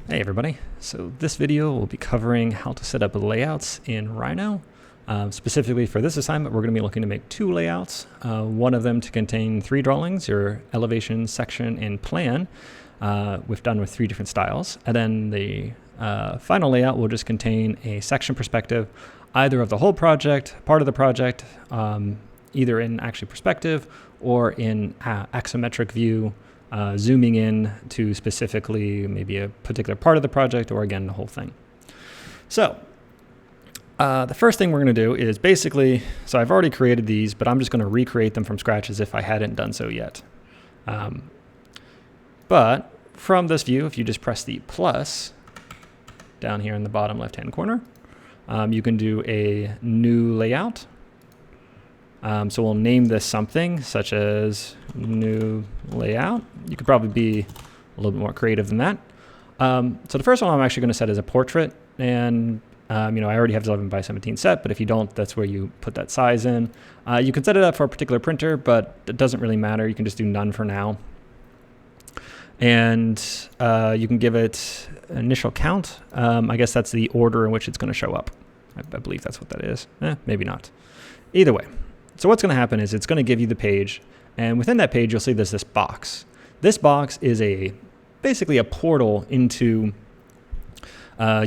Hey everybody, so this video will be covering how to set up layouts in Rhino. Specifically for this assignment, we're going to be looking to make two layouts, one of them to contain three drawings, your elevation, section, and plan. We've done with three different styles. And then the final layout will just contain a section perspective, either of the whole project, part of the project, either in actually perspective or in axometric view, zooming in to specifically maybe a particular part of the project or again the whole thing. So the first thing we're going to do is basically, so I've already created these, but I'm just going to recreate them from scratch as if I hadn't done so yet. But from this view, if you just press the plus down here in the bottom left hand corner, you can do a new layout. So we'll name this something such as new layout. You could probably be a little bit more creative than that. So the first one I'm actually going to set as a portrait, and I already have 11 by 17 set, but if you don't, that's where you put that size in. You can set it up for a particular printer, but it doesn't really matter. You can just do none for now. And you can give it an initial count. I guess that's the order in which it's going to show up. I believe that's what that is. Maybe not. Either way. So what's going to happen is it's going to give you the page, and within that page you'll see there's this box. This box is basically a portal into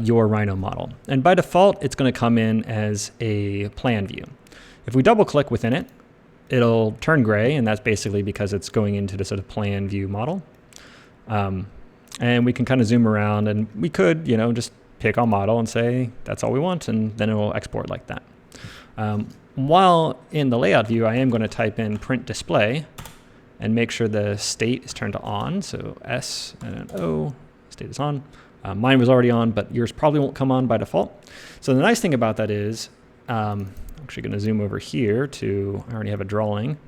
your Rhino model, and by default it's going to come in as a plan view. If we double click within it, it'll turn gray, and that's basically because it's going into the sort of plan view model. And we can kind of zoom around, and we could just pick our model and say that's all we want, and then it will export like that. While in the layout view, I am going to type in print display and make sure the state is turned to on. So S and an O, state is on. Mine was already on, but yours probably won't come on by default. So the nice thing about that is, I'm actually going to zoom over here to, I already have a drawing.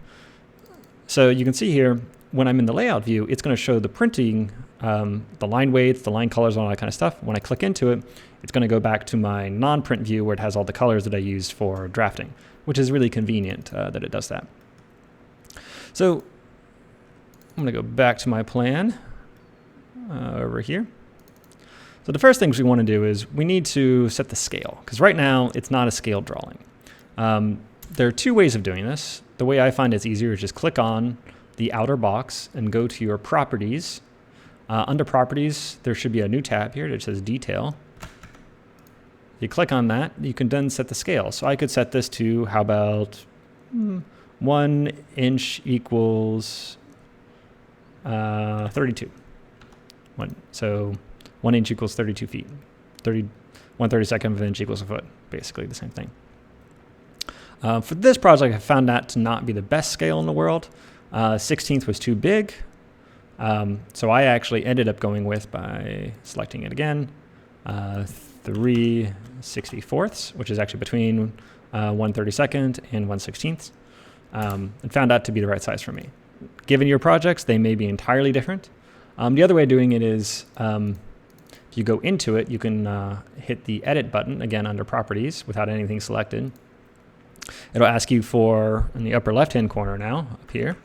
So you can see here, when I'm in the layout view, it's going to show the printing, the line weights, the line colors, all that kind of stuff. When I click into it, it's going to go back to my non-print view where it has all the colors that I used for drafting, which is really convenient that it does that. So I'm going to go back to my plan over here. So the first things we want to do is we need to set the scale, because right now it's not a scale drawing. There are two ways of doing this. The way I find it's easier is just click on the outer box and go to your properties. Under properties, there should be a new tab here that says detail. If you click on that, you can then set the scale. So I could set this to, how about 1 inch equals 32. So 1 inch equals 32 feet. 1/32 of an inch equals a foot, basically the same thing. For this project, I found that to not be the best scale in the world. 16th was too big. So I actually ended up going with, by selecting it again, 3/64, which is actually between 1/32 and 1/16, and found that to be the right size for me. Given your projects, they may be entirely different. The other way of doing it is, if you go into it, you can hit the edit button, again under properties, without anything selected. It'll ask you for, in the upper left-hand corner now, up here,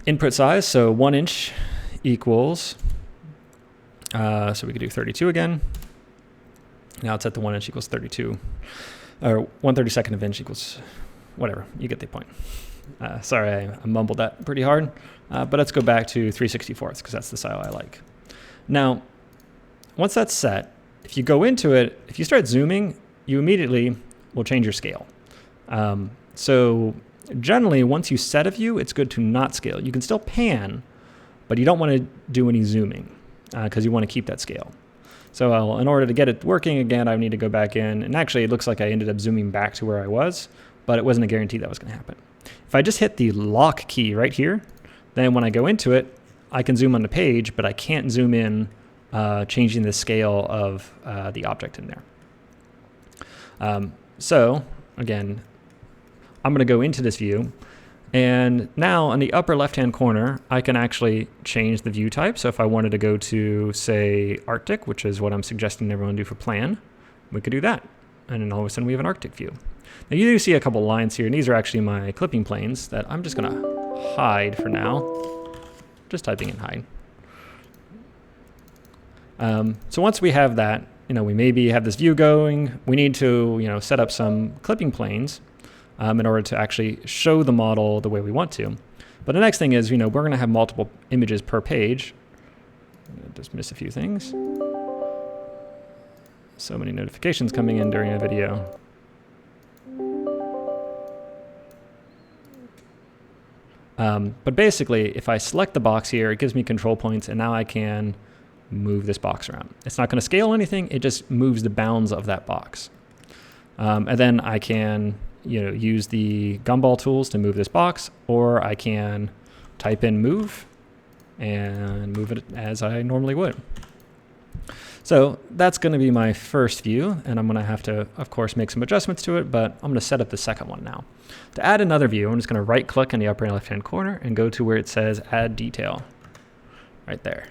input size, so 1 inch equals, so we could do 32 again. Now it's at the 1 inch equals 32, or 1/32 of an inch equals, whatever, you get the point. Sorry, I mumbled that pretty hard, but let's go back to 3/64 because that's the style I like. Now, once that's set, if you go into it, if you start zooming, you immediately will change your scale. So generally, once you set a view, it's good to not scale. You can still pan, but you don't want to do any zooming because you want to keep that scale. So in order to get it working again, I need to go back in. And actually, it looks like I ended up zooming back to where I was, but it wasn't a guarantee that was going to happen. If I just hit the lock key right here, then when I go into it, I can zoom on the page, but I can't zoom in, changing the scale of the object in there. So again, I'm going to go into this view, and now on the upper left-hand corner, I can actually change the view type. So if I wanted to go to, say, Arctic, which is what I'm suggesting everyone do for plan, we could do that. And then all of a sudden we have an Arctic view. Now you do see a couple lines here, and these are actually my clipping planes that I'm just going to hide for now. Just typing in hide. So once we have that, we maybe have this view going, we need to, set up some clipping planes in order to actually show the model the way we want to. But the next thing is, we're going to have multiple images per page. Just miss a few things. So many notifications coming in during a video. But basically, if I select the box here, it gives me control points, and now I can move this box around. It's not going to scale anything, it just moves the bounds of that box. And then I can use the gumball tools to move this box, or I can type in move and move it as I normally would. So that's going to be my first view, and I'm going to have to, of course, make some adjustments to it, but I'm going to set up the second one now. To add another view, I'm just going to right click in the upper left-hand corner and go to where it says add detail, right there.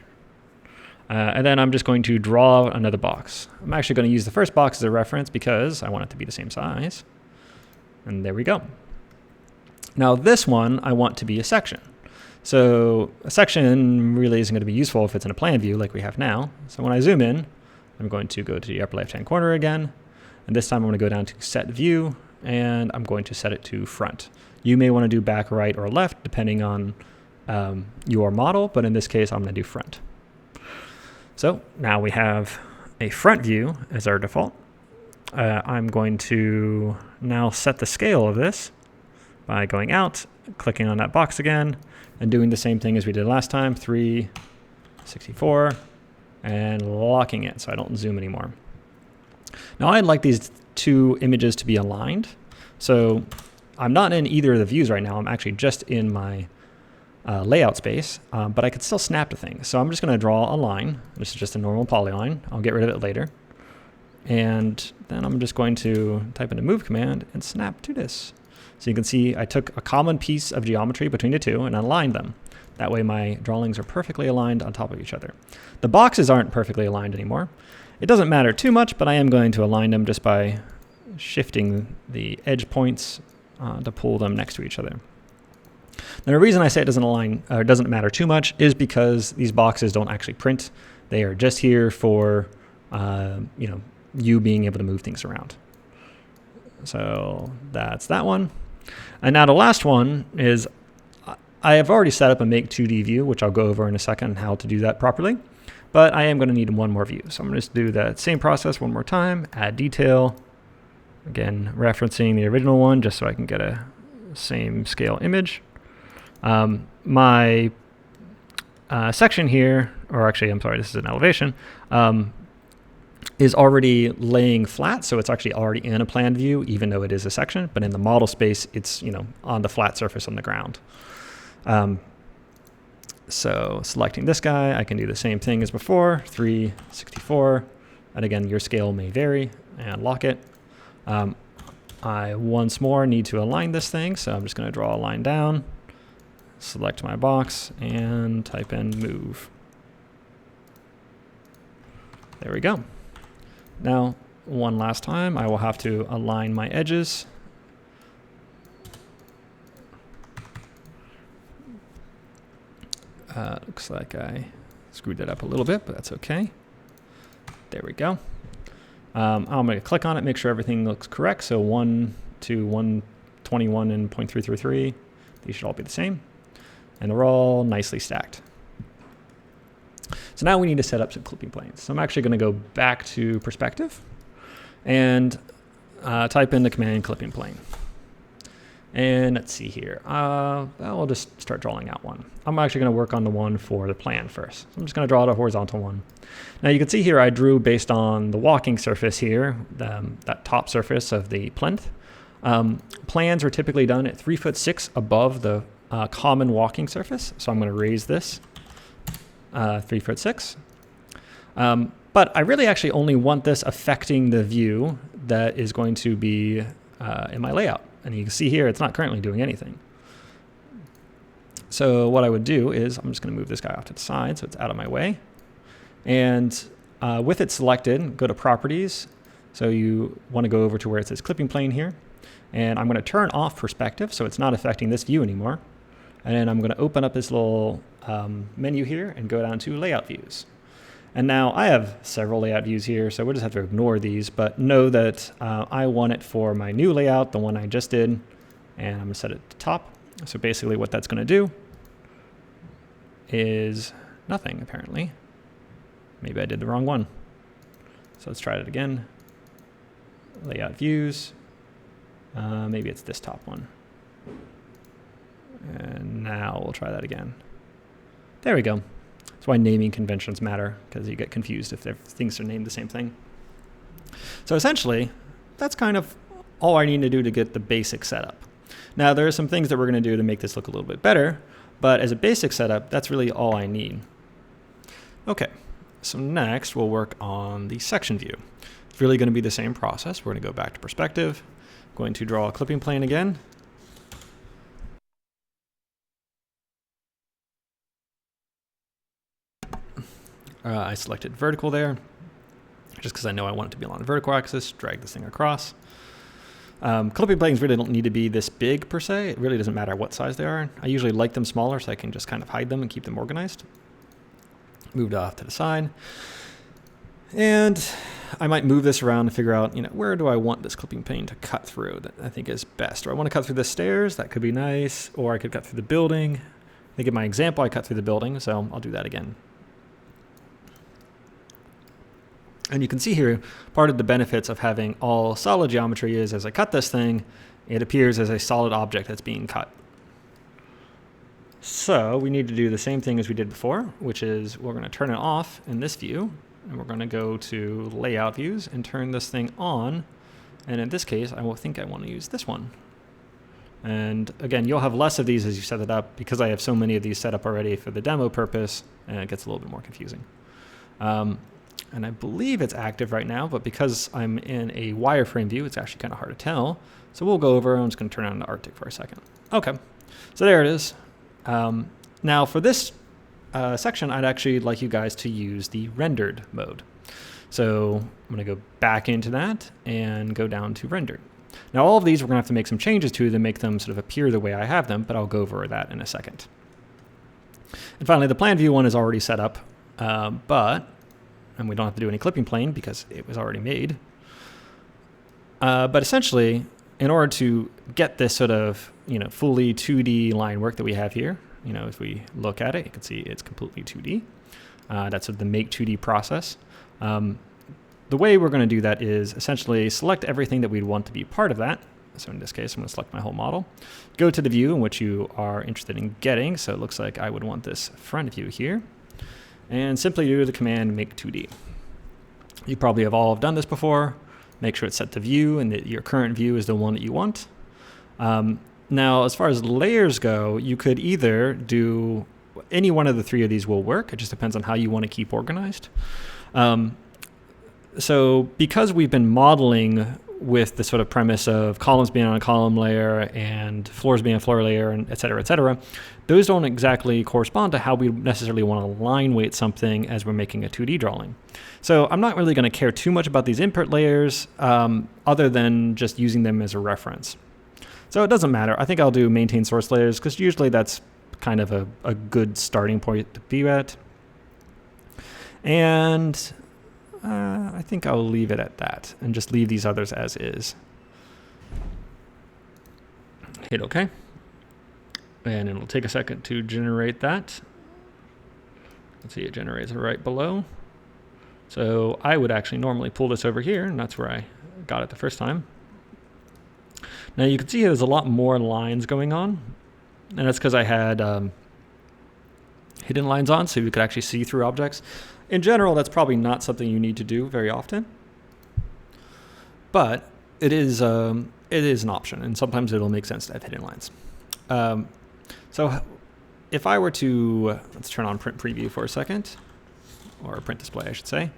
And then I'm just going to draw another box. I'm actually going to use the first box as a reference because I want it to be the same size. And there we go. Now this one I want to be a section. So a section really isn't going to be useful if it's in a plan view like we have now. So when I zoom in, I'm going to go to the upper left-hand corner again. And this time I'm going to go down to set view, and I'm going to set it to front. You may want to do back, right, or left depending on your model, but in this case I'm going to do front. So now we have a front view as our default. I'm going to now set the scale of this by going out, clicking on that box again, and doing the same thing as we did last time, 364, and locking it so I don't zoom anymore. Now I'd like these two images to be aligned. So I'm not in either of the views right now. I'm actually just in my layout space, but I could still snap to things. So I'm just going to draw a line. This is just a normal polyline. I'll get rid of it later. And then I'm just going to type in a move command and snap to this. So you can see I took a common piece of geometry between the two and aligned them. That way my drawings are perfectly aligned on top of each other. The boxes aren't perfectly aligned anymore. It doesn't matter too much, but I am going to align them just by shifting the edge points to pull them next to each other. Now the reason I say it doesn't align or doesn't matter too much is because these boxes don't actually print. They are just here for you being able to move things around. So that's that one. And now the last one is I have already set up a make 2D view, which I'll go over in a second how to do that properly. But I am going to need one more view. So I'm going to just do that same process one more time, add detail. Again, referencing the original one just so I can get a same scale image. My section here, or actually, I'm sorry, this is an elevation, is already laying flat, so it's actually already in a plan view, even though it is a section. But in the model space, it's on the flat surface on the ground. So selecting this guy, I can do the same thing as before, 364, and again, your scale may vary, and lock it. I once more need to align this thing, so I'm just going to draw a line down, select my box, and type in move. There we go. Now, one last time, I will have to align my edges. Looks like I screwed that up a little bit, but that's okay. There we go. I'm going to click on it, make sure everything looks correct. So 1 to 121 and 0.333, these should all be the same. And they're all nicely stacked. So now we need to set up some clipping planes. So I'm actually going to go back to perspective and type in the command clipping plane. And let's see here. I'll just start drawing out one. I'm actually going to work on the one for the plan first. So I'm just going to draw the horizontal one. Now you can see here I drew based on the walking surface here, that top surface of the plinth. Plans are typically done at 3'6" above the common walking surface. So I'm going to raise this 3'6". But I really actually only want this affecting the view that is going to be in my layout. And you can see here, it's not currently doing anything. So what I would do is I'm just going to move this guy off to the side so it's out of my way. And with it selected, go to properties. So you want to go over to where it says clipping plane here. And I'm going to turn off perspective so it's not affecting this view anymore. And then I'm going to open up this little menu here and go down to layout views. And now I have several layout views here, so we'll just have to ignore these, but know that I want it for my new layout, the one I just did, and I'm gonna set it to top. So basically what that's gonna do is nothing, apparently. Maybe I did the wrong one. So let's try it again. Layout views. Maybe it's this top one. And now we'll try that again. There we go. That's why naming conventions matter, because you get confused if things are named the same thing. So essentially, that's kind of all I need to do to get the basic setup. Now, there are some things that we're going to do to make this look a little bit better, but as a basic setup, that's really all I need. Okay, so next we'll work on the section view. It's really going to be the same process. We're going to go back to perspective, going to draw a clipping plane again. I selected vertical there, just because I know I want it to be along the vertical axis, drag this thing across. Clipping planes really don't need to be this big per se. It really doesn't matter what size they are. I usually like them smaller so I can just kind of hide them and keep them organized. Moved off to the side. And I might move this around to figure out, where do I want this clipping plane to cut through that I think is best. Do I want to cut through the stairs? That could be nice. Or I could cut through the building. I think in my example I cut through the building, so I'll do that again. And you can see here, part of the benefits of having all solid geometry is as I cut this thing, it appears as a solid object that's being cut. So we need to do the same thing as we did before, which is we're going to turn it off in this view, and we're going to go to layout views and turn this thing on. And in this case, I think I want to use this one. And again, you'll have less of these as you set it up. Because I have so many of these set up already for the demo purpose, and it gets a little bit more confusing. And I believe it's active right now, but because I'm in a wireframe view, it's actually kind of hard to tell. So we'll go over, I'm just going to turn on the Arctic for a second. Okay, so there it is. Now for this section, I'd actually like you guys to use the rendered mode. So I'm going to go back into that and go down to rendered. Now all of these we're going to have to make some changes to make them sort of appear the way I have them, but I'll go over that in a second. And finally, the plan view one is already set up, and we don't have to do any clipping plane because it was already made. But essentially, in order to get this sort of, fully 2D line work that we have here, if we look at it, you can see it's completely 2D. That's sort of the make 2D process. The way we're going to do that is essentially select everything that we'd want to be part of that. So in this case, I'm going to select my whole model. Go to the view in which you are interested in getting. So it looks like I would want this front view here. And simply do the command make 2D. You probably have all done this before. Make sure it's set to view and that your current view is the one that you want. Now, as far as layers go, you could either do any one of the three of these will work. It just depends on how you want to keep organized. So because we've been modeling with the sort of premise of columns being on a column layer and floors being a floor layer, and et cetera, those don't exactly correspond to how we necessarily want to line weight something as we're making a 2D drawing. So I'm not really going to care too much about these input layers other than just using them as a reference. So it doesn't matter. I think I'll do maintain source layers because usually that's kind of a good starting point to be at. And I think I'll leave it at that and just leave these others as is. Hit OK. And it'll take a second to generate that. Let's see, it generates it right below. So I would actually normally pull this over here, and that's where I got it the first time. Now you can see there's a lot more lines going on, and that's because I had hidden lines on so you could actually see through objects. In general, that's probably not something you need to do very often, but it is an option, and sometimes it'll make sense to have hidden lines. So if I were to, let's turn on print preview for a second, or print display, I should say,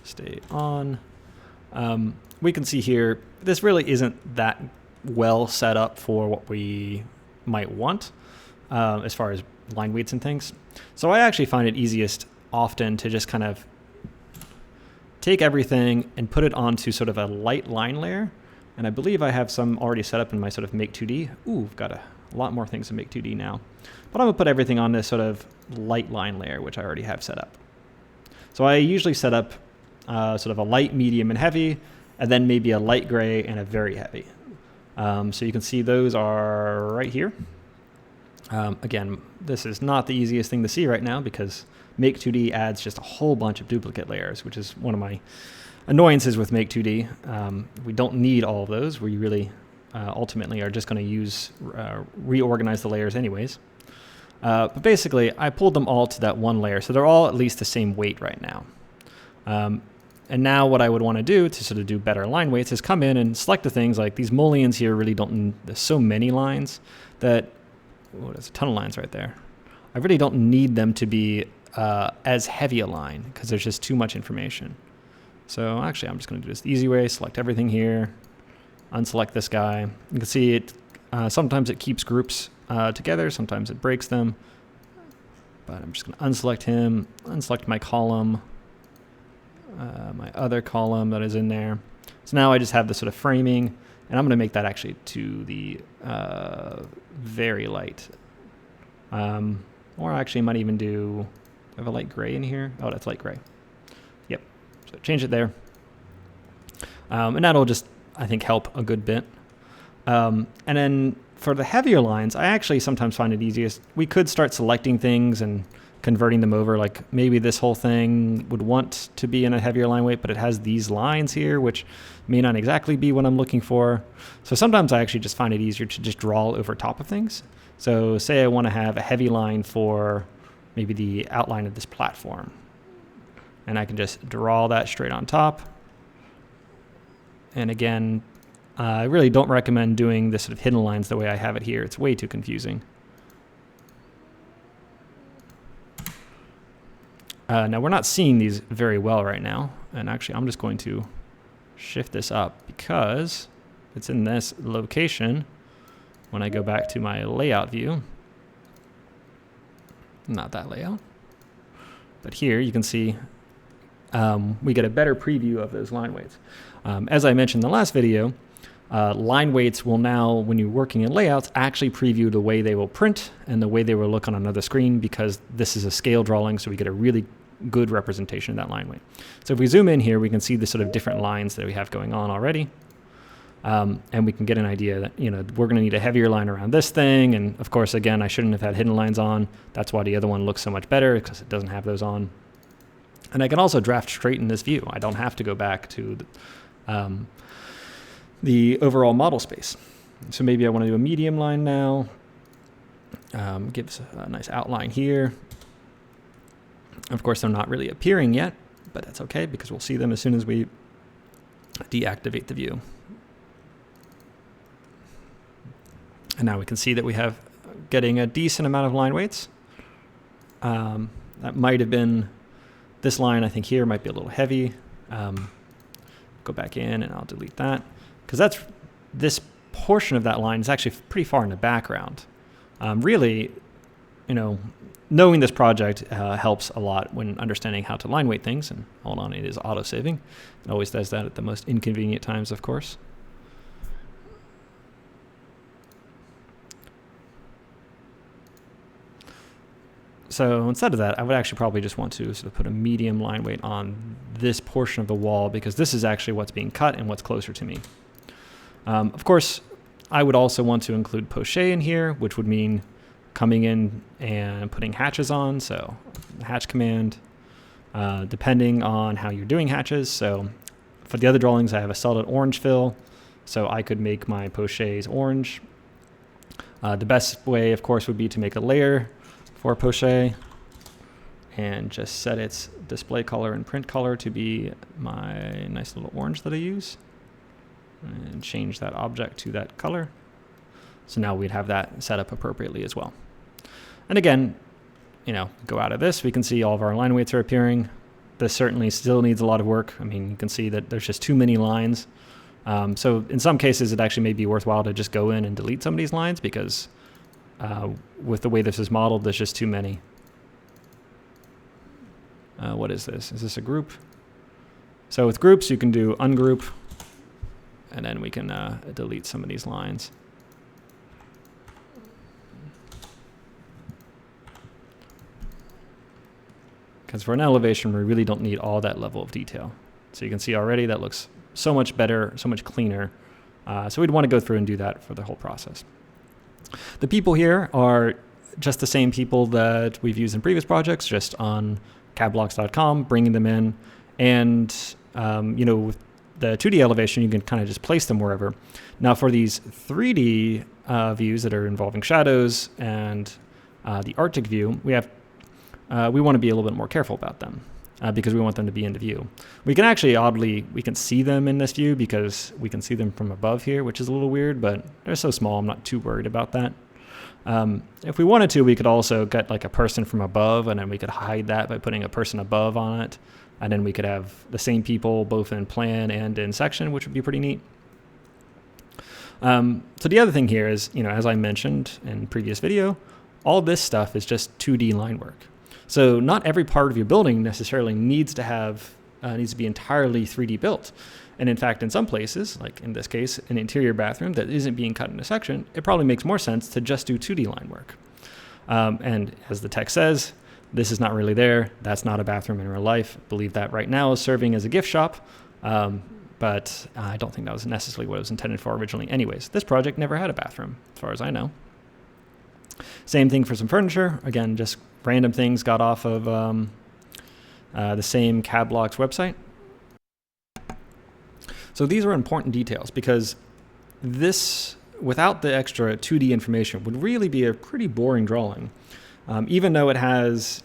stay on. We can see here, this really isn't that well set up for what we might want as far as line weights and things. So I actually find it easiest often to just kind of take everything and put it onto sort of a light line layer. And I believe I have some already set up in my sort of make 2D. Ooh, I've got a lot more things to make 2D now. But I'm going to put everything on this sort of light line layer, which I already have set up. So I usually set up sort of a light, medium, and heavy, and then maybe a light gray and a very heavy. So you can see those are right here. Again, this is not the easiest thing to see right now because Make 2D adds just a whole bunch of duplicate layers, which is one of my annoyances with Make 2D. We don't need all of those. We really ultimately are just going to reorganize the layers anyways. But basically, I pulled them all to that one layer, so they're all at least the same weight right now. And now what I would want to do to sort of do better line weights is come in and select the things like these mullions here really don't, there's so many lines that, oh, there's a ton of lines right there. I really don't need them to be as heavy a line because there's just too much information. So actually I'm just going to do this the easy way, select everything here, unselect this guy. You can see it, sometimes it keeps groups together, sometimes it breaks them. But I'm just going to unselect him, unselect my column, my other column that is in there. So now I just have this sort of framing, and I'm going to make that actually to the very light. Or actually I might even do I have a light gray in here. Oh, that's light gray. Yep. So change it there. And that'll just, I think, help a good bit. And then for the heavier lines, I actually sometimes find it easiest. We could start selecting things and converting them over. Like maybe this whole thing would want to be in a heavier line weight, but it has these lines here, which may not exactly be what I'm looking for. So sometimes I actually just find it easier to just draw over top of things. So say I want to have a heavy line for maybe the outline of this platform. And I can just draw that straight on top. And again, I really don't recommend doing this sort of hidden lines the way I have it here. It's way too confusing. Now we're not seeing these very well right now. And actually I'm just going to shift this up because it's in this location. When I go back to my layout view, not that layout, but here you can see we get a better preview of those line weights. As I mentioned in the last video, line weights will now, when you're working in layouts, actually preview the way they will print and the way they will look on another screen because this is a scale drawing, so we get a really good representation of that line weight. So if we zoom in here, we can see the sort of different lines that we have going on already. And we can get an idea that, you know, we're going to need a heavier line around this thing. And of course, again, I shouldn't have had hidden lines on. That's why the other one looks so much better because it doesn't have those on. And I can also draft straight in this view. I don't have to go back to the overall model space. So maybe I want to do a medium line now. Gives a nice outline here. Of course, they're not really appearing yet, but that's okay because we'll see them as soon as we deactivate the view. And now we can see that we have getting a decent amount of line weights. That might have been, this line I think here might be a little heavy. Go back in and I'll delete that. Because that's, this portion of that line is actually pretty far in the background. Really, you know, knowing this project helps a lot when understanding how to line weight things. And hold on, it is auto-saving. It always does that at the most inconvenient times, of course. So instead of that, I would actually probably just want to sort of put a medium line weight on this portion of the wall because this is actually what's being cut and what's closer to me. Of course, I would also want to include poche in here, which would mean coming in and putting hatches on. So the hatch command, depending on how you're doing hatches. So for the other drawings, I have a solid orange fill. So I could make my poches orange. The best way, of course, would be to make a layer for poche and just set its display color and print color to be my nice little orange that I use and change that object to that color. So now we'd have that set up appropriately as well. And again, you know, go out of this, we can see all of our line weights are appearing. This certainly still needs a lot of work. I mean, you can see that there's just too many lines. So in some cases, it actually may be worthwhile to just go in and delete some of these lines because with the way this is modeled, there's just too many. What is this? Is this a group? So with groups, you can do ungroup, and then we can delete some of these lines. Because because for an elevation, we really don't need all that level of detail. So you can see already that looks so much better, so much cleaner. So we'd want to go through and do that for the whole process. The people here are just the same people that we've used in previous projects, just on cabblocks.com, bringing them in. And, with the 2D elevation, you can kind of just place them wherever. Now for these 3D views that are involving shadows and the Arctic view, we want to be a little bit more careful about them because we want them to be in the view. We can actually, oddly, we can see them in this view because we can see them from above here, which is a little weird, but they're so small, I'm not too worried about that. If we wanted to, we could also get like a person from above, and then we could hide that by putting a person above on it. And then we could have the same people both in plan and in section, which would be pretty neat. So the other thing here is, as I mentioned in previous video, all this stuff is just 2D line work. So not every part of your building necessarily needs to be entirely 3D built. And in fact, in some places, like in this case, an interior bathroom that isn't being cut into section, it probably makes more sense to just do 2D line work. And as the text says, this is not really there. That's not a bathroom in real life. I believe that right now is serving as a gift shop. But I don't think that was necessarily what it was intended for originally. Anyways, this project never had a bathroom, as far as I know. Same thing for some furniture. Again, just random things got off of the same CABblocks website. So these are important details because this, without the extra 2D information, would really be a pretty boring drawing. Even though it has,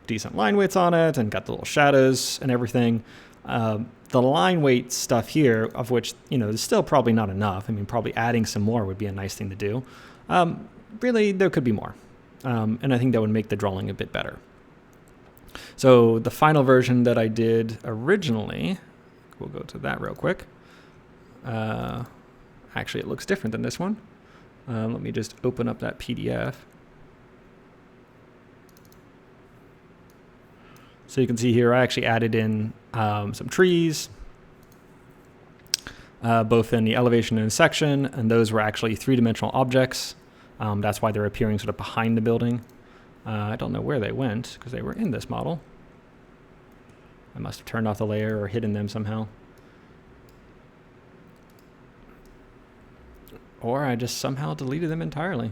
decent line weights on it and got the little shadows and everything, the line weight stuff here, of which, is still probably not enough. I mean, probably adding some more would be a nice thing to do. Really, there could be more. And I think that would make the drawing a bit better. So the final version that I did originally, we'll go to that real quick. Actually, it looks different than this one. Let me just open up that PDF. So you can see here, I actually added in some trees, both in the elevation and section, and those were actually three-dimensional objects. That's why they're appearing sort of behind the building. I don't know where they went because they were in this model. I must have turned off the layer or hidden them somehow. Or I just somehow deleted them entirely.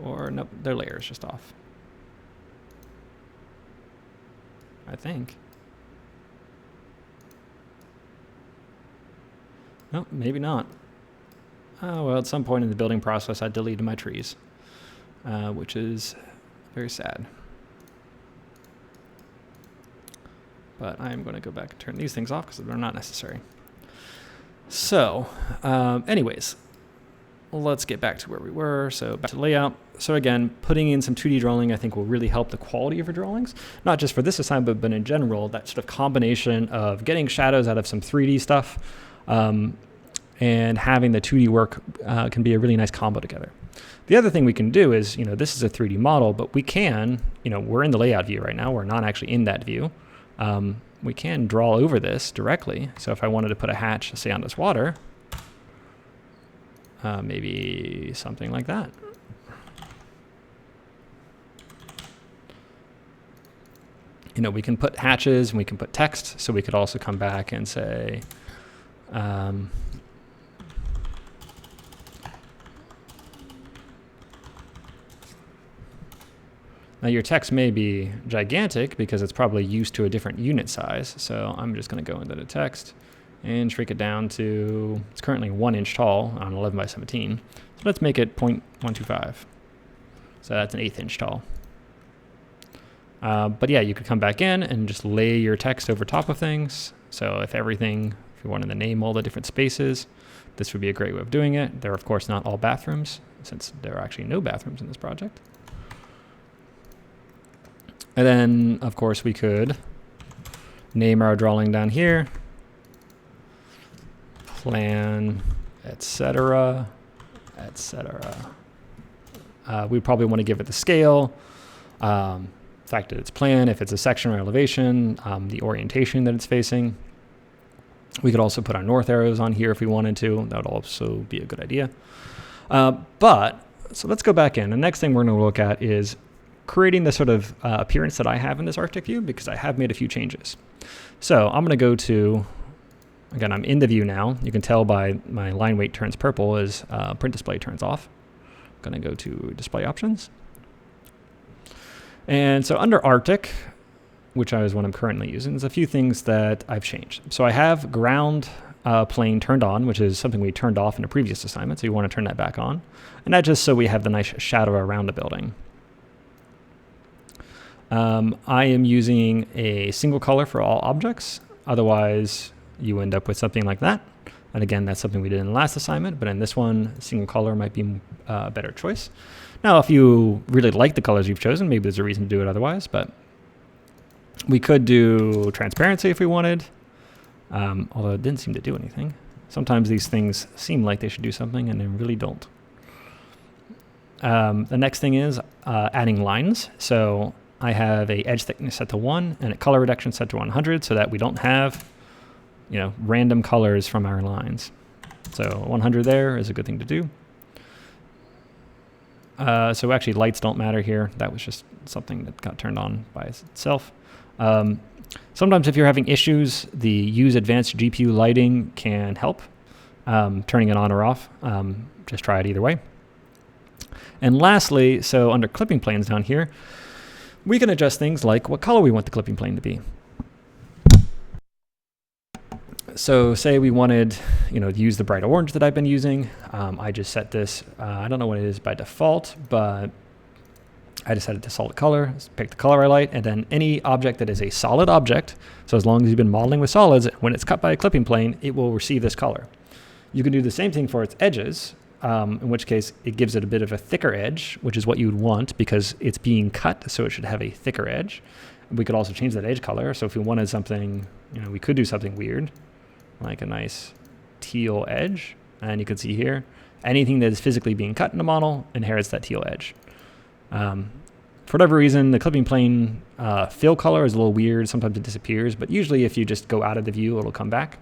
Or nope, their layer is just off. I think. No, maybe not. Oh, well, at some point in the building process, I deleted my trees, which is very sad. But I'm going to go back and turn these things off because they're not necessary. So, anyways, let's get back to where we were. So back to layout. So again, putting in some 2D drawing, I think, will really help the quality of your drawings, not just for this assignment, but in general, that sort of combination of getting shadows out of some 3D stuff and having the 2D work can be a really nice combo together. The other thing we can do is, this is a 3D model, but we can, we're in the layout view right now. We're not actually in that view. We can draw over this directly. So if I wanted to put a hatch, say, on this water, maybe something like that. We can put hatches and we can put text. So we could also come back and say, now your text may be gigantic because it's probably used to a different unit size. So I'm just going to go into the text and shrink it down to, it's currently 1 inch tall on 11 by 17. So let's make it 0.125. So that's an 1/8 inch tall. But yeah, you could come back in and just lay your text over top of things. So if you wanted to name all the different spaces, this would be a great way of doing it. They're of course not all bathrooms, since there are actually no bathrooms in this project. And then of course we could name our drawing down here, plan, etc., etc. We probably want to give it the scale, the fact that it's plan, if it's a section or elevation, the orientation that it's facing. We could also put our north arrows on here if we wanted to. That would also be a good idea. So let's go back in. The next thing we're going to look at is creating the sort of appearance that I have in this Arctic view because I have made a few changes. So I'm going to go to, again, I'm in the view now. You can tell by my line weight turns purple as print display turns off. I'm going to go to display options. And so under Arctic, which is what I'm currently using, there's a few things that I've changed. So I have ground plane turned on, which is something we turned off in a previous assignment, so you want to turn that back on. And that's just so we have the nice shadow around the building. I am using a single color for all objects, otherwise you end up with something like that. And again, that's something we did in the last assignment, but in this one, single color might be a better choice. Now, if you really like the colors you've chosen, maybe there's a reason to do it otherwise, but we could do transparency if we wanted, although it didn't seem to do anything. Sometimes these things seem like they should do something and they really don't. The next thing is adding lines. So I have a edge thickness set to 1 and a color reduction set to 100 so that we don't have, random colors from our lines. So 100 there is a good thing to do. So actually lights don't matter here. That was just something that got turned on by itself. Sometimes if you're having issues, the use advanced GPU lighting can help, turning it on or off. Just try it either way. And lastly, so under clipping planes down here, we can adjust things like what color we want the clipping plane to be. So say we wanted, to use the bright orange that I've been using. I just set this, I don't know what it is by default, but I just set it to solid color, pick the color I like, and then any object that is a solid object, so as long as you've been modeling with solids, when it's cut by a clipping plane, it will receive this color. You can do the same thing for its edges, in which case it gives it a bit of a thicker edge, which is what you would want because it's being cut, so it should have a thicker edge. We could also change that edge color, so if we wanted something, we could do something weird, like a nice teal edge, and you can see here, anything that is physically being cut in a model inherits that teal edge. For whatever reason, the clipping plane fill color is a little weird. Sometimes it disappears, but usually if you just go out of the view, it'll come back.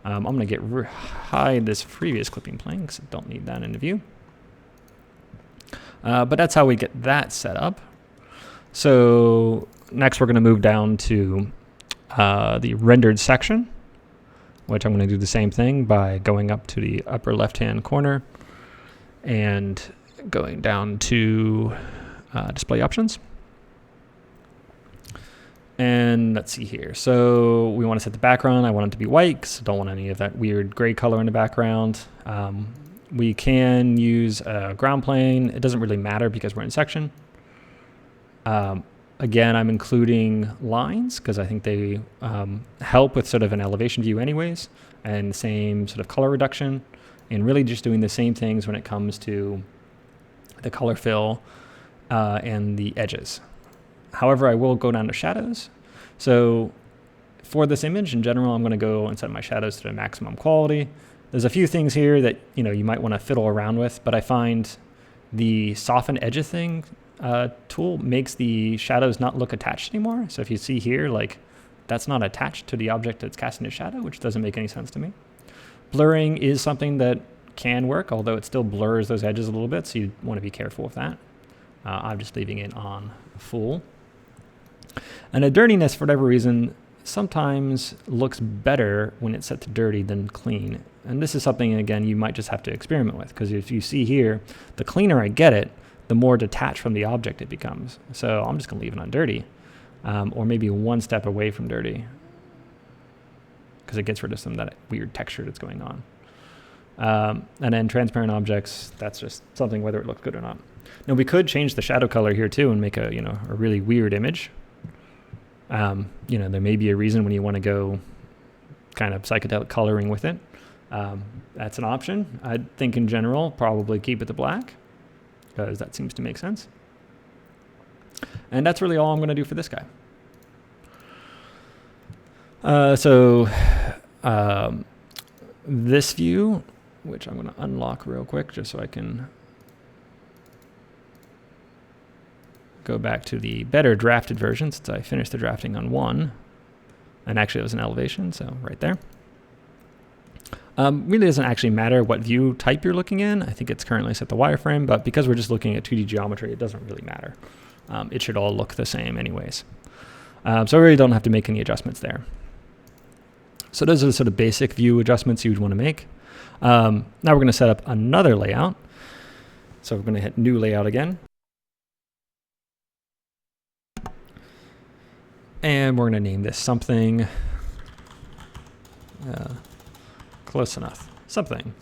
I'm going to hide this previous clipping plane because I don't need that in the view. But that's how we get that set up. So next we're going to move down to the rendered section, which I'm going to do the same thing by going up to the upper left-hand corner and going down to display options. And let's see here. So we want to set the background. I want it to be white because I don't want any of that weird gray color in the background. We can use a ground plane. It doesn't really matter because we're in section. Again, I'm including lines because I think they help with sort of an elevation view anyways, and same sort of color reduction, and really just doing the same things when it comes to the color fill and the edges. However, I will go down to shadows. So for this image in general, I'm going to go and set my shadows to the maximum quality. There's a few things here that you might want to fiddle around with, but I find the soften edges thing tool makes the shadows not look attached anymore. So if you see here, that's not attached to the object that's casting a shadow, which doesn't make any sense to me. Blurring is something that can work, although it still blurs those edges a little bit, so you want to be careful with that. I'm just leaving it on full. And the dirtiness, for whatever reason, sometimes looks better when it's set to dirty than clean. And this is something, again, you might just have to experiment with, because if you see here, the cleaner I get it, the more detached from the object it becomes. So I'm just going to leave it on dirty, or maybe one step away from dirty, because it gets rid of some of that weird texture that's going on. And then transparent objects, that's just something whether it looks good or not. Now we could change the shadow color here too and make a really weird image. There may be a reason when you want to go kind of psychedelic coloring with it. That's an option. I think in general, probably keep it to black, because that seems to make sense. And that's really all I'm going to do for this guy. This view, which I'm going to unlock real quick just so I can go back to the better drafted version, since I finished the drafting on 1. And actually it was an elevation, so right there. Really doesn't actually matter what view type you're looking in. I think it's currently set to wireframe, but because we're just looking at 2D geometry, it doesn't really matter. it should all look the same anyways. So I really don't have to make any adjustments there. So those are the sort of basic view adjustments you would want to make. Now we're going to set up another layout. So we're going to hit new layout again. And we're going to name this something close enough. Something.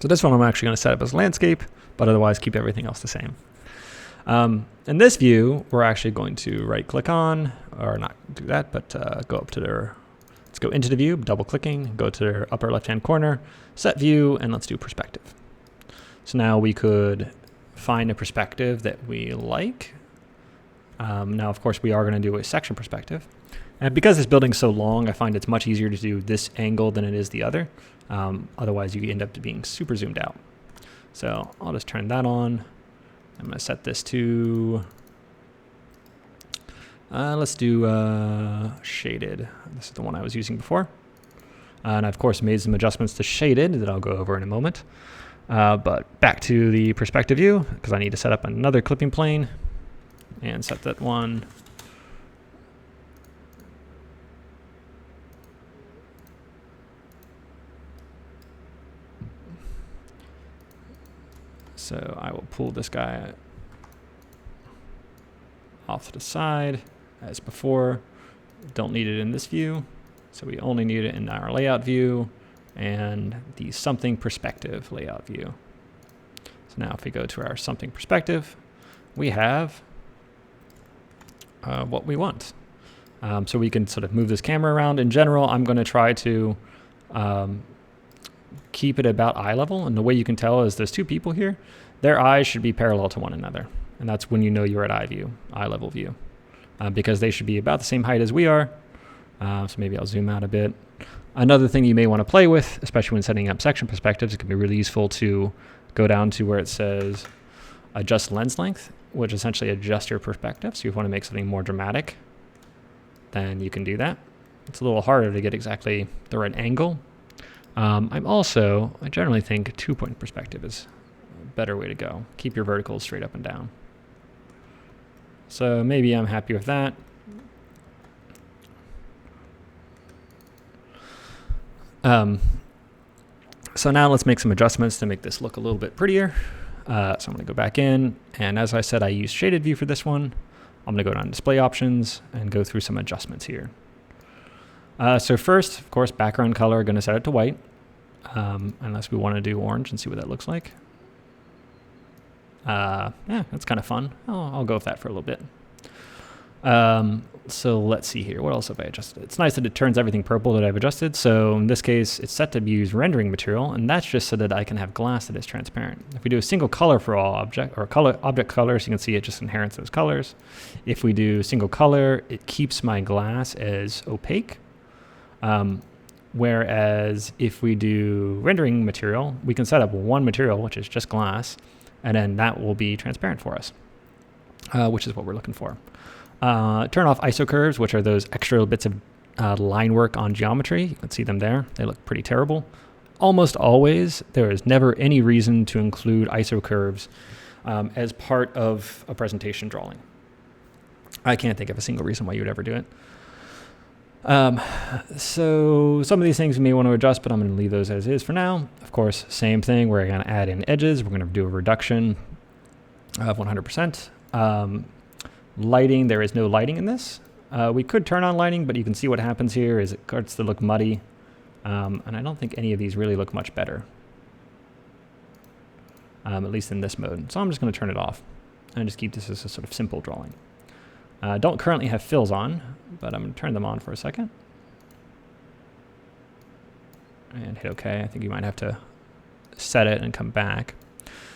So this one I'm actually going to set up as landscape, but otherwise keep everything else the same. In this view, we're actually going to right click on, or not do that, but go up to their, let's go into the view, double clicking, go to their upper left hand corner, set view, and let's do perspective. So now we could find a perspective that we like. Now, of course, we are going to do a section perspective. And because this building's so long, I find it's much easier to do this angle than it is the other. Otherwise, you end up being super zoomed out. So I'll just turn that on. I'm going to set this to, let's do shaded. This is the one I was using before. And I, of course, made some adjustments to shaded that I'll go over in a moment. But back to the perspective view, because I need to set up another clipping plane and set that one. So I will pull this guy off to the side as before. Don't need it in this view. So we only need it in our layout view and the something perspective layout view. So now if we go to our something perspective, we have what we want. So we can sort of move this camera around. In general, I'm going to try to keep it about eye level. And the way you can tell is there's two people here. Their eyes should be parallel to one another. And that's when you know you're at eye level view. Because they should be about the same height as we are. So maybe I'll zoom out a bit. Another thing you may want to play with, especially when setting up section perspectives, it can be really useful to go down to where it says adjust lens length, which essentially adjusts your perspective. So if you want to make something more dramatic, then you can do that. It's a little harder to get exactly the right angle. I generally think 2-point perspective is a better way to go. Keep your verticals straight up and down. So maybe I'm happy with that. So now let's make some adjustments to make this look a little bit prettier. So I'm going to go back in, and as I said, I use shaded view for this one. I'm going to go down to display options and go through some adjustments here. So first, of course, background color, going to set it to white, unless we want to do orange and see what that looks like. Yeah, that's kind of fun. I'll go with that for a little bit. So let's see here. What else have I adjusted? It's nice that it turns everything purple that I've adjusted. So in this case, it's set to use rendering material, and that's just so that I can have glass that is transparent. If we do a single color for all object colors, you can see it just inherits those colors. If we do single color, it keeps my glass as opaque. Whereas if we do rendering material, we can set up one material, which is just glass, and then that will be transparent for us, which is what we're looking for. Turn off ISO curves, which are those extra bits of line work on geometry. You can see them there. They look pretty terrible. Almost always, there is never any reason to include ISO curves as part of a presentation drawing. I can't think of a single reason why you would ever do it. So some of these things we may want to adjust, but I'm going to leave those as is for now. Of course, same thing. We're going to add in edges. We're going to do a reduction of 100%. Lighting, there is no lighting in this. We could turn on lighting, but you can see what happens here is it starts to look muddy. And I don't think any of these really look much better, at least in this mode. So I'm just going to turn it off and just keep this as a sort of simple drawing. Don't currently have fills on, but I'm going to turn them on for a second. And hit OK. I think you might have to set it and come back.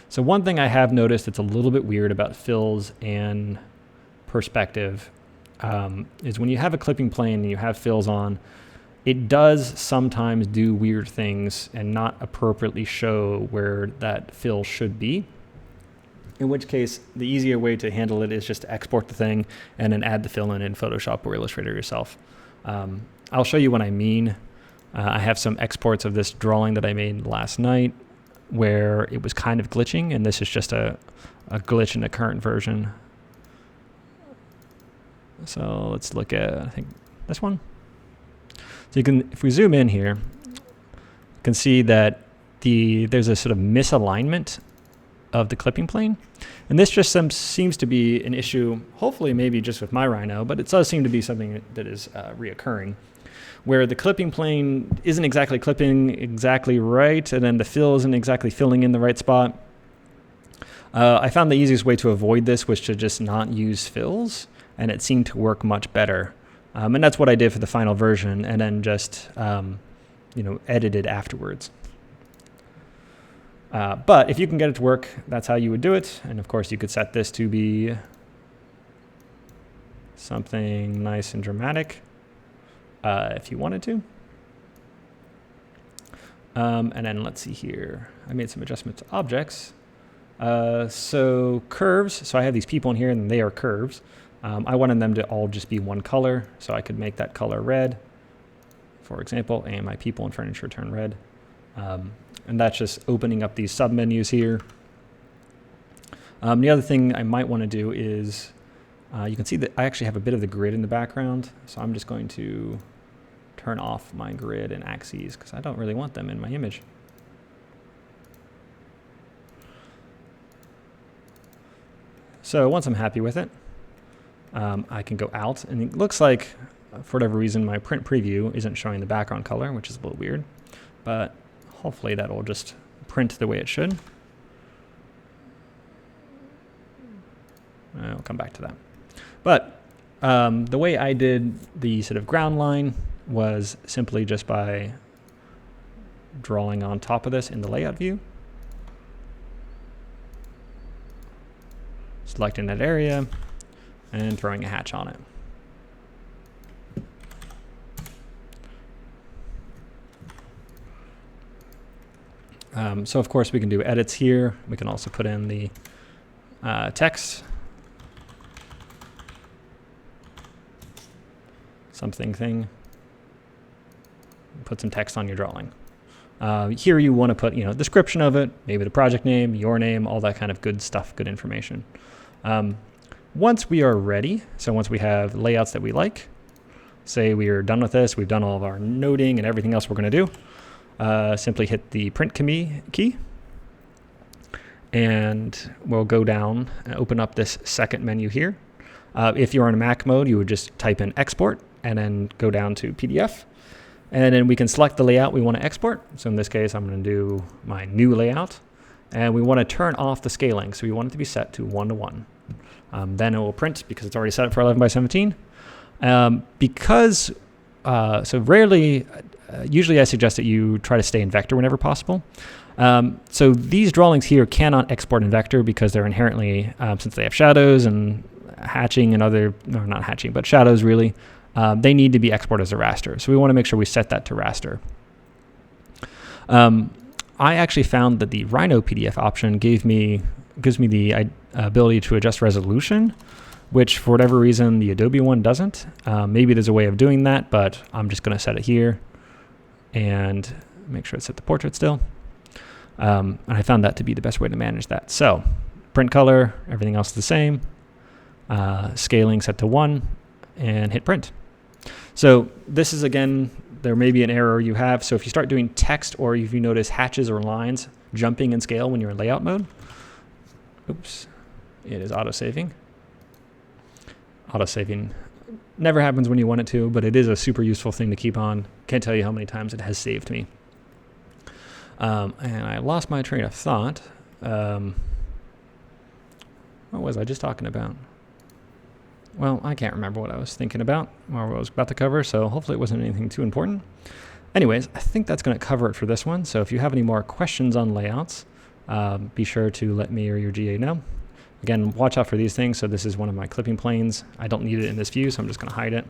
So one thing I have noticed that's a little bit weird about fills and perspective is when you have a clipping plane and you have fills on, it does sometimes do weird things and not appropriately show where that fill should be. In which case, the easier way to handle it is just to export the thing and then add the fill in Photoshop or Illustrator yourself. I'll show you what I mean. I have some exports of this drawing that I made last night where it was kind of glitching, and this is just a glitch in the current version. So let's look at, I think, this one. So you can, if we zoom in here, you can see that there's a sort of misalignment of the clipping plane. And this just seems to be an issue, hopefully maybe just with my Rhino, but it does seem to be something that is reoccurring, where the clipping plane isn't exactly clipping exactly right, and then the fill isn't exactly filling in the right spot. I found the easiest way to avoid this was to just not use fills, and it seemed to work much better. And that's what I did for the final version, and then just edited afterwards. But if you can get it to work, that's how you would do it. And of course, you could set this to be something nice and dramatic if you wanted to. And then let's see here. I made some adjustments to objects. So curves. So I have these people in here, and they are curves. I wanted them to all just be one color, so I could make that color red, for example, and my people and furniture turn red. And that's just opening up these submenus here. The other thing I might want to do is, you can see that I actually have a bit of the grid in the background, so I'm just going to turn off my grid and axes because I don't really want them in my image. So once I'm happy with it, I can go out, and it looks like, for whatever reason, my print preview isn't showing the background color, which is a little weird, but hopefully that will just print the way it should. I'll come back to that. But the way I did the sort of ground line was simply just by drawing on top of this in the layout view. Selecting that area and throwing a hatch on it. So of course we can do edits here. We can also put in the text. Thing. Put some text on your drawing. Here you want to put, description of it, maybe the project name, your name, all that kind of good stuff, good information. Once we are ready, so once we have layouts that we like, say we are done with this, we've done all of our noting and everything else we're going to do, simply hit the print key, and we'll go down and open up this second menu here. If you're in Mac mode, you would just type in export and then go down to PDF. And then we can select the layout we want to export. So in this case, I'm going to do my new layout. And we want to turn off the scaling. So we want it to be set to 1:1. Then it will print because it's already set up for 11 by 17. Usually I suggest that you try to stay in vector whenever possible. So these drawings here cannot export in vector because they're inherently, since they have shadows and hatching and not hatching, but shadows really, they need to be exported as a raster. So we want to make sure we set that to raster. I actually found that the Rhino PDF option gives me the ability to adjust resolution, which for whatever reason the Adobe one doesn't. Maybe there's a way of doing that, but I'm just going to set it here and make sure it's set to portrait still. And I found that to be the best way to manage that. So print color, everything else is the same. Scaling set to 1 and hit print. So this is, again, there may be an error you have. So if you start doing text or if you notice hatches or lines jumping in scale when you're in layout mode, oops, it is auto-saving. Auto-saving never happens when you want it to, but it is a super useful thing to keep on. Can't tell you how many times it has saved me. And I lost my train of thought. What was I just talking about? Well, I can't remember what I was thinking about or what I was about to cover, so hopefully it wasn't anything too important. Anyways, I think that's going to cover it for this one. So if you have any more questions on layouts, be sure to let me or your GA know. Again, watch out for these things. So this is one of my clipping planes. I don't need it in this view, so I'm just going to hide it.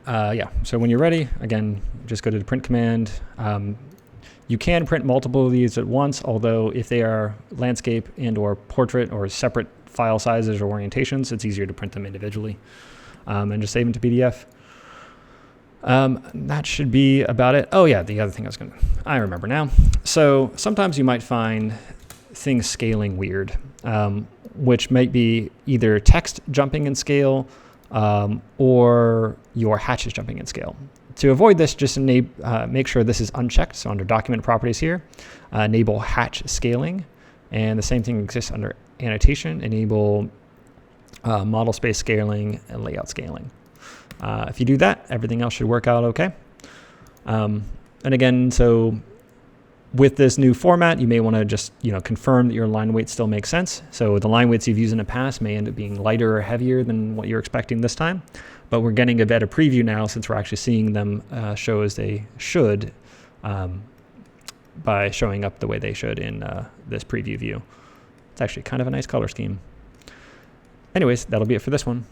Yeah, so when you're ready, again, just go to the print command. You can print multiple of these at once, although if they are landscape and or portrait or separate file sizes or orientations, it's easier to print them individually and just save them to PDF. That should be about it. Oh yeah, the other thing I remember now. So sometimes you might find things scaling weird. which might be either text jumping in scale or your hatches jumping in scale. To avoid this, just make sure this is unchecked. So under document properties here, enable hatch scaling. And the same thing exists under annotation, enable model space scaling and layout scaling. If you do that, everything else should work out okay. And again, so with this new format, you may want to just confirm that your line weight still makes sense. So the line weights you've used in the past may end up being lighter or heavier than what you're expecting this time. But we're getting a better preview now since we're actually seeing them show as they should by showing up the way they should in this preview view. It's actually kind of a nice color scheme. Anyways, that'll be it for this one.